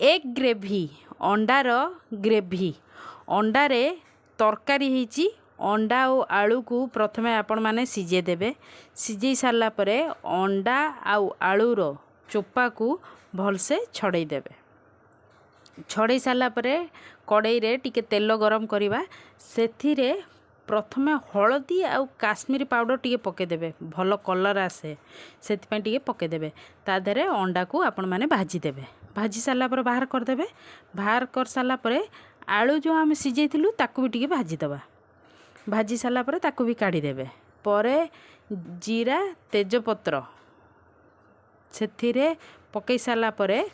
Egg gravy under gravy अंडारे तरकारी होईची। अंडा और आलू को प्रथमे आपण माने सिझे देबे। सिझे सारला परे अंडा आउ आलूर चोपा को भलसे छड़े देबे। छड़े सारला परे कड़ाई रे टिके तेल गरम करिबा। सेथिरे प्रथमे हलदी आउ काश्मीरी पाउडर टिके पके देबे, भल कलर आसे सेति टिके पके देबे। ता देरे अंडा को आपण माने भाजी देबे। भाजी सारला पर बाहर कर देबे। बाहर कर सारला परे आलू जो आमे सिझेइथिलु ताकू भी टिके भाजी दबा। भाजी सारला परे ताकू भी काढ़ी देबे। परे जीरा तेजपत्र सेथिरे पकई सारला परे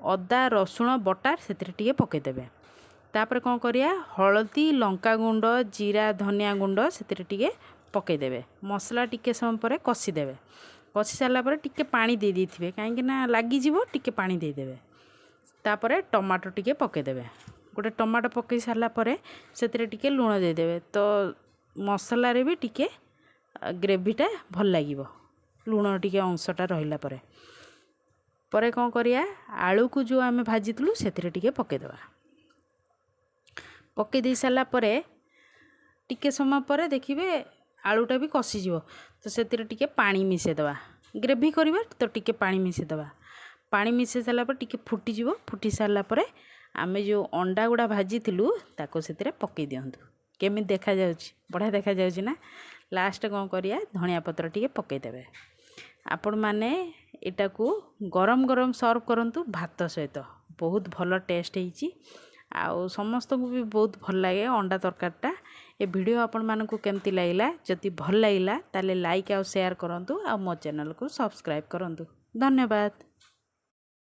अदा रसुण बटा सेथिरे टिके पके देबे। तापर कौन करिया हलदी लंका गुंड जीरा धनिया गुंड सेथिरे टिके पके देबे। मसला टिके समय पर कषि देबे। कषि सारला पर टिके पानी दे देथिबे काहेकि ना लागी जीवो, टिके पानी दे देबे। तापर टमाटो टिके पके देबे। गोटे टमाटो पकई सारला परे सेथिरे टिके लूण दे देबे। तो मसला रे भी टिके ग्रेवीटा भल लागिवो, लूण टिके अंशटा रहिला परे। परे कौन करिया आलू को जो आमे भाजितलु सेथिरे टिके पके देबा। पके दे सारला परे टिके समय पर देखिबे आलूटा भी कषि जीवो। तो सेथिरे टिके पानी मिसे देबा। ग्रेवी करिबा तो टिके पानी मिसे देबा। पानी मिसे सारला पर टिके फुटी जीवो। फुटी सारला परे आमे जो अंडा गुडा भाजिथिलु ताको सेथिरे पके दियंतु। केमि देखा जाउची, बढ़िया देखा जाउची ना। लास्ट कौन करिया धनिया पत्र टिके पके देबे। आपण माने एटा को गरम गरम सर्व करंतु भात सहित। बहुत भल टेस्ट होईची आउ समस्त को भी बहुत भल लगे अंडा तरकारीटा। ए वीडियो आपण मानकु केमती लागिला, जदि भल लागिला ताले लाइक आउ शेयर करंतु आ मो चैनल को सब्सक्राइब करंतु। धन्यवाद।